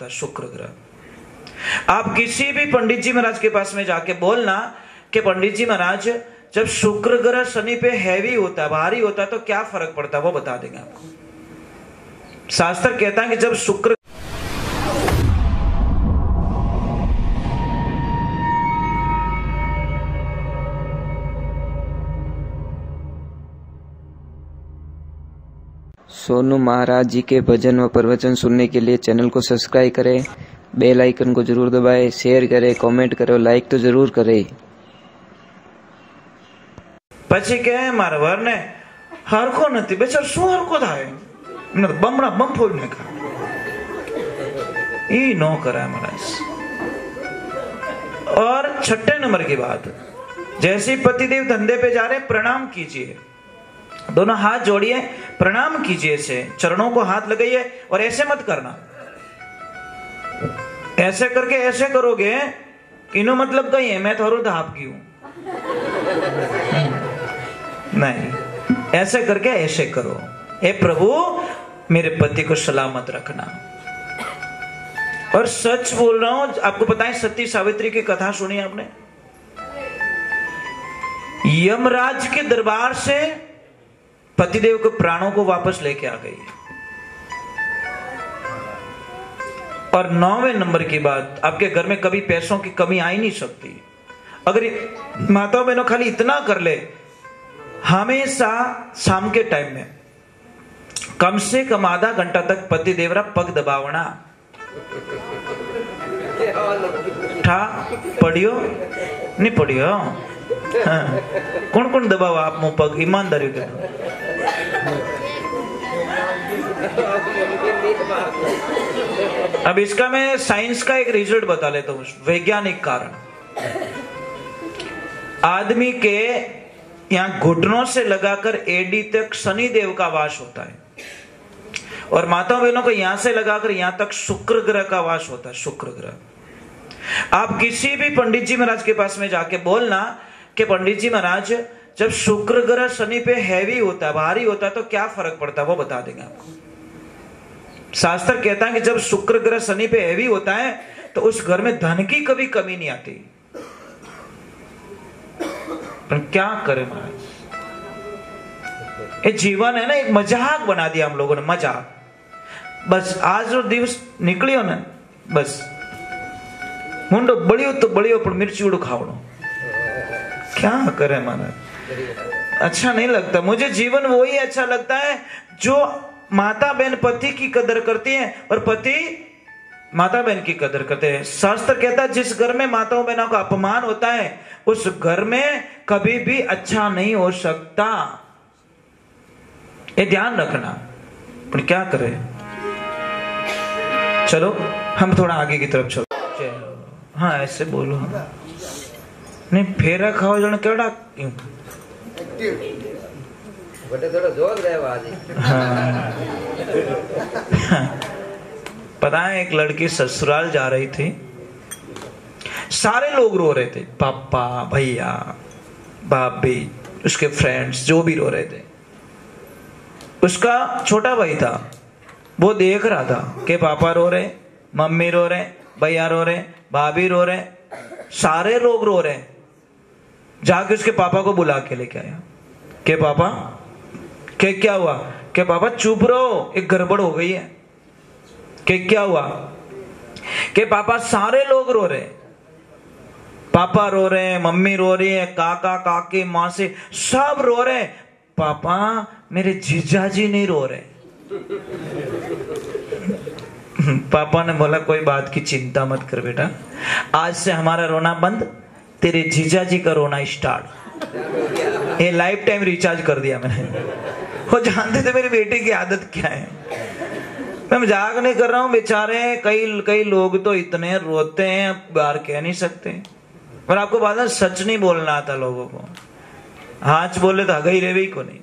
होता है, शुक्र ग्रह। आप किसी भी पंडित जी महाराज के पास में जाके बोलना कि पंडित जी महाराज जब शुक्र ग्रह शनि पे हैवी होता है, भारी होता है, तो क्या फर्क पड़ता है, वो बता देंगे आपको। शास्त्र कहता है कि जब शुक्र सोनू महाराज जी के भजन व प्रवचन सुनने के लिए चैनल को सब्सक्राइब करें, बेल आइकन को जरूर दबाएं, शेयर करें, कमेंट करें, लाइक तो जरूर करें। પછી કે મારવાર ને હરખો નથી બેચાર શું હરખો થાય મને બમણા બમ ફોડ નાખા ई नो करा महाराज। और छठे नंबर की बात, जैसे पतिदेव धंधे पे जा रहे प्रणाम कीजिए, दोनों हाथ जोड़िए, प्रणाम कीजिए से, चरणों को हाथ लगाइए और ऐसे मत करना। ऐसे करके ऐसे करोगे इनो मतलब कहीं है मैं थोड़ा धाप की हूं, नहीं, ऐसे करके ऐसे करो, हे प्रभु मेरे पति को सलामत रखना। और सच बोल रहा हूं, आपको पता है सती सावित्री की कथा सुनी आपने? यमराज के दरबार से पतिदेव के प्राणों को वापस लेके आ गई। और 9वें नंबर की बात, आपके घर में कभी पैसों की कमी आ ही नहीं सकती अगर माताओं बहनों खाली इतना कर ले, हमेशा शाम के टाइम में कम से कम आधा घंटा तक पति देवरा पग दबावना। ठा पढ़ियो नहीं पढ़ियो? हाँ। कौन कौन दबावा आप मुंह पग, ईमानदारी के? अब इसका मैं साइंस का एक रिजल्ट बता लेता हूं, वैज्ञानिक कारण। आदमी के यहां घुटनों से लगाकर एडी तक शनि देव का वास होता है, और माताओं बहनों को यहां से लगाकर यहां तक शुक्र ग्रह का वास होता है, शुक्र ग्रह। आप किसी भी पंडित जी महाराज के पास में जाके बोलना कि पंडित जी महाराज जब शुक्र ग्रह शनि पे हैवी होता है, भारी होता है, तो क्या फर्क पड़ता है, वो बता देंगे आपको। शास्त्र कहता है कि जब शुक्र ग्रह शनि पे हैवी होता है तो उस घर में धन की कभी कमी नहीं आती। पर क्या करें महाराज, ये जीवन है ना, एक मजाक बना दिया हम लोगों ने, मजाक। बस आज जो दिवस निकलियो ना, बस मुंडो बड़ियो तो बड़ियो पर मिर्ची उड़ो खावड़ो, क्या करे महाराज, अच्छा नहीं लगता मुझे। जीवन वही अच्छा लगता है जो माता बहन पति की कदर करती है और पति माता बहन की कदर करते हैं। शास्त्र कहता है जिस घर में माताओं बहनों का अपमान होता है उस घर में कभी भी अच्छा नहीं हो सकता, ये ध्यान रखना। पर क्या करें, चलो हम थोड़ा आगे की तरफ चलो। हाँ ऐसे बोलो, नहीं फेरा खाओ जन केड़ा क्यों? हाँ। पता है एक लड़की ससुराल जा रही थी, सारे लोग रो रहे थे, पापा भैया भाभी उसके फ्रेंड्स जो भी रो रहे थे। उसका छोटा भाई था, वो देख रहा था कि पापा रो रहे, मम्मी रो रहे, भैया रो रहे, भाभी रो रहे, सारे लोग रो रहे। जाके उसके पापा को बुला के लेके आया कि पापा के क्या हुआ? कि पापा चुप रहो, एक गड़बड़ हो गई है। कि क्या हुआ? कि पापा सारे लोग रो रहे, पापा रो रहे हैं, मम्मी रो रही है, काका काकी मासी सब रो रहे, पापा मेरे जीजाजी नहीं रो रहे। पापा ने बोला कोई बात की चिंता मत कर बेटा, आज से हमारा रोना बंद, तेरे जीजाजी का रोना स्टार्ट। ये लाइफ टाइम रिचार्ज कर दिया मैंने। वो जानते थे मेरी बेटी की आदत क्या है। मैं मजाक नहीं कर रहा हूँ, बेचारे कई लोग तो इतने रोते हैं बाहर कह नहीं सकते। पर आपको बात है, सच नहीं बोलना आता लोगों को, आज बोले तो हगई रेवी को नहीं।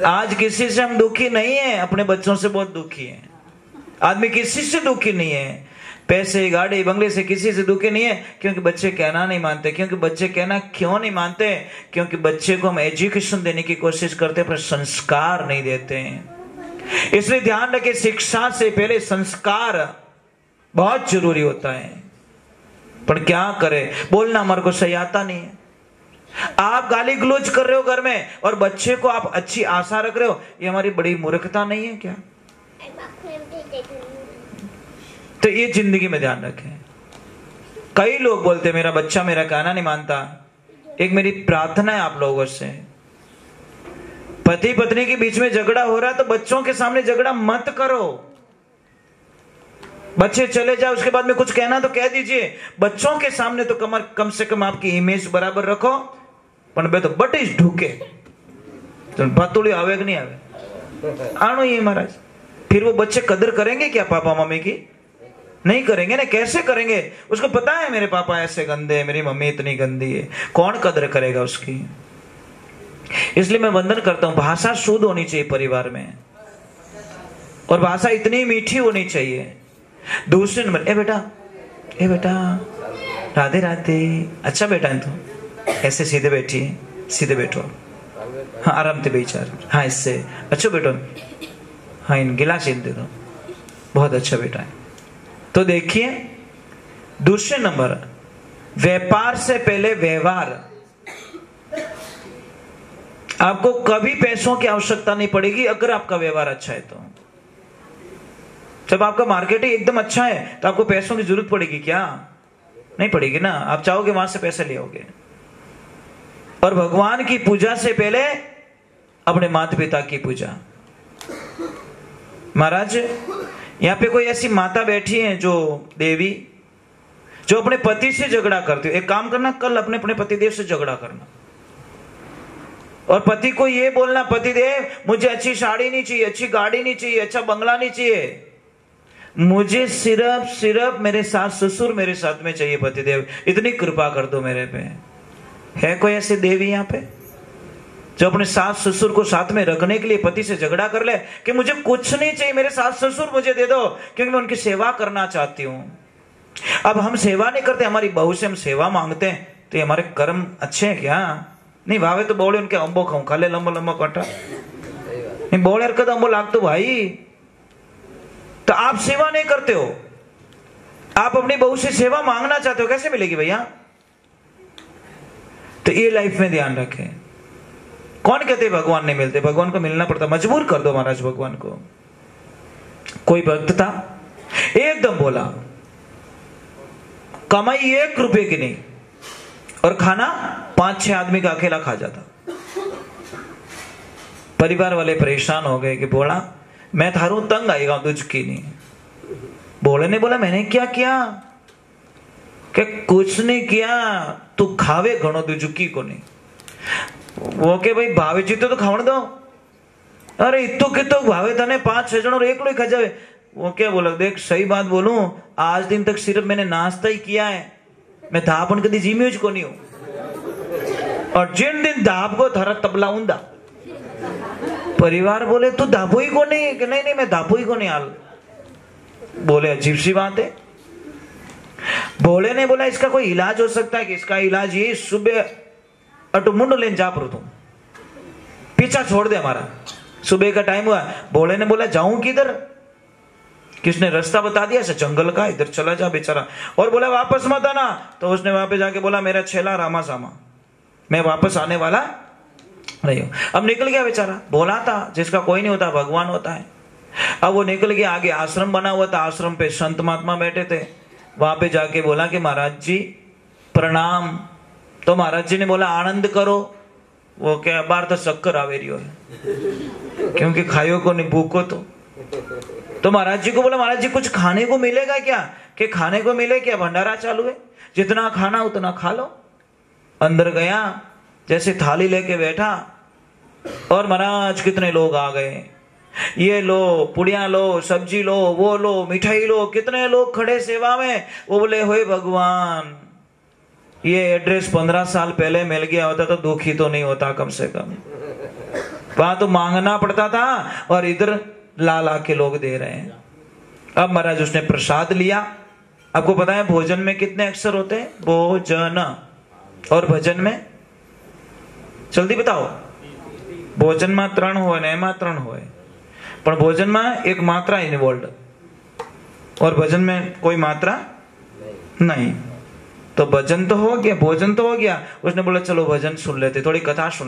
आज किसी से हम दुखी नहीं है, अपने बच्चों से बहुत दुखी है। आदमी किसी से दुखी नहीं है, पैसे गाड़ी बंगले से किसी से दुखी नहीं है, क्योंकि बच्चे कहना नहीं मानते। क्योंकि बच्चे कहना क्यों नहीं मानते? क्योंकि बच्चे को हम एजुकेशन देने की कोशिश करते हैं पर संस्कार नहीं देते हैं। इसलिए ध्यान रखें, शिक्षा से पहले संस्कार बहुत जरूरी होता है। पर क्या करें, बोलना हमारे को सही आता नहीं है। आप गाली गलौज कर रहे हो घर में और बच्चे को आप अच्छी आशा रख रहे हो, ये हमारी बड़ी मूर्खता नहीं है क्या? तो ये जिंदगी में ध्यान रखें। कई लोग बोलते मेरा बच्चा मेरा कहना नहीं मानता। एक मेरी प्रार्थना है आप लोगों से, पति पत्नी के बीच में झगड़ा हो रहा है तो बच्चों के सामने झगड़ा मत करो। बच्चे चले जाए उसके बाद में कुछ कहना तो कह दीजिए, बच्चों के सामने तो कम से कम आपकी इमेज बराबर रखो। पण बे तो बटीज ढूके तो बातुली आवे कि नहीं आवे, आनो ये महाराज। फिर वो बच्चे कदर करेंगे क्या पापा मम्मी की? नहीं करेंगे ना। कैसे करेंगे? उसको पता है मेरे पापा ऐसे गंदे है, मेरी मम्मी इतनी गंदी है, कौन कदर करेगा उसकी? इसलिए मैं वंदन करता हूं, भाषा शुद्ध होनी चाहिए परिवार में, और भाषा इतनी मीठी होनी चाहिए। दूसरे नंबर, ए बेटा राधे राधे, अच्छा बेटा है तो ऐसे सीधे बैठिए, सीधे बैठो, हाँ आराम से बेचार, हाँ इससे अच्छा बेटो, हाँ इन गिलास दे दो, बहुत अच्छा बेटा है। तो देखिए दूसरे नंबर, व्यापार से पहले व्यवहार। आपको कभी पैसों की आवश्यकता नहीं पड़ेगी अगर आपका व्यवहार अच्छा है तो। जब आपका मार्केटिंग एकदम अच्छा है तो आपको पैसों की जरूरत पड़ेगी क्या? नहीं पड़ेगी ना। आप चाहोगे वहां से पैसे ले आओगे। और भगवान की पूजा से पहले अपने माता पिता की पूजा। महाराज यहां पे कोई ऐसी माता बैठी है जो देवी, जो अपने पति से झगड़ा करती है। एक काम करना, कल अपने पतिदेव से झगड़ा करना और पति को ये बोलना, पतिदेव मुझे अच्छी साड़ी नहीं चाहिए, अच्छी गाड़ी नहीं चाहिए, अच्छा बंगला नहीं चाहिए, मुझे सिर्फ मेरे सास ससुर मेरे साथ में चाहिए। पतिदेव इतनी कृपा कर दो मेरे पे। है कोई ऐसी देवी यहाँ पे जो अपने सास ससुर को साथ में रखने के लिए पति से झगड़ा कर ले कि मुझे कुछ नहीं चाहिए, मेरे सास ससुर मुझे दे दो क्योंकि मैं उनकी सेवा करना चाहती हूं। अब हम सेवा नहीं करते, हमारी बहू से हम सेवा मांगते हैं, तो ये हमारे कर्म अच्छे हैं क्या? नहीं भावे तो बोले उनके अंबो खाऊं, खा ले लंबा लंबा काटा, नहीं बोले हरकत अंबो लाग तो भाई। तो आप सेवा नहीं करते हो, आप अपनी बहू से सेवा मांगना चाहते हो, कैसे मिलेगी भैया? तो ये लाइफ में ध्यान रखें। कौन कहते भगवान नहीं मिलते? भगवान को मिलना पड़ता, मजबूर कर दो महाराज भगवान को। कोई भक्त था एकदम बोला, कमाई 1 रुपए की नहीं और खाना 5-6 आदमी का अकेला खा जाता। परिवार वाले परेशान हो गए कि बोला मैं थारू तंग आएगा तुझ की नहीं। बोले ने बोला मैंने क्या किया? कि कुछ नहीं किया, तू खावे घणो तू झुकी को नहीं। वो के भाई भावे जीतो तो खावण दो। अरे इतो कितो भावे तने 5-6 जन और एकलो ही खा जावे। वो क्या बोला, देख सही बात बोलूं, आज दिन तक सिर्फ मैंने नाश्ता ही किया है, मैं धापन कभी जीम्यूज को नहीं हूं। और जिन दिन धाप को थरा तबला ऊंदा। परिवार बोले तू धापो ही को नहीं? कि नहीं मैं धापो ही को नहीं हाल। बोले अजीब सी बात है। बोले ने बोला इसका कोई इलाज हो सकता है कि? इसका इलाज ये, सुबह अटू मुंड लेन जा पर तू पीछा छोड़ दे हमारा। सुबह का टाइम हुआ, बोले ने बोला जाऊं किधर? किसने रास्ता बता दिया? ऐसे जंगल का, इधर चला जा बेचारा। और बोला वापस मत आना। तो उसने वहां पे जाके बोला मेरा छेला रामा सामा, मैं वापस आने वाला नहीं हूं। अब निकल गया बेचारा। बोला था जिसका कोई नहीं होता भगवान होता है। अब वो निकल गया, आगे आश्रम बना हुआ था, आश्रम पे संत महात्मा बैठे थे। वहां पे जाके बोला कि महाराज जी प्रणाम। तो महाराज जी ने बोला आनंद करो। वो क्या बार तो शक्कर आवेरी हो क्योंकि खायो को नहीं भूखो। तो महाराज जी को बोला महाराज जी कुछ खाने को मिलेगा क्या? कि खाने को मिले क्या? भंडारा चालू है, जितना खाना उतना खा लो। अंदर गया, जैसे थाली लेके बैठा और महाराज कितने लोग आ गए। ये लो पुड़िया लो, सब्जी लो, वो लो, मिठाई लो, कितने लोग खड़े सेवा में। वो बोले होए भगवान, ये एड्रेस 15 साल पहले मिल गया होता तो दुखी तो नहीं होता कम से कम। वहां तो मांगना पड़ता था और इधर ला के लोग दे रहे हैं। अब महाराज उसने प्रसाद लिया। आपको पता है भोजन में कितने अक्षर होते हैं? भोजन। और भजन में जल्दी बताओ। भोजन में 3 हो, एमा 3 हो। पर भोजन में एक मात्रा इन्वॉल्व और भजन में कोई मात्रा नहीं। तो भजन तो हो गया, भोजन तो हो गया, उसने बोला चलो भजन सुन लेते, थोड़ी कथा सुन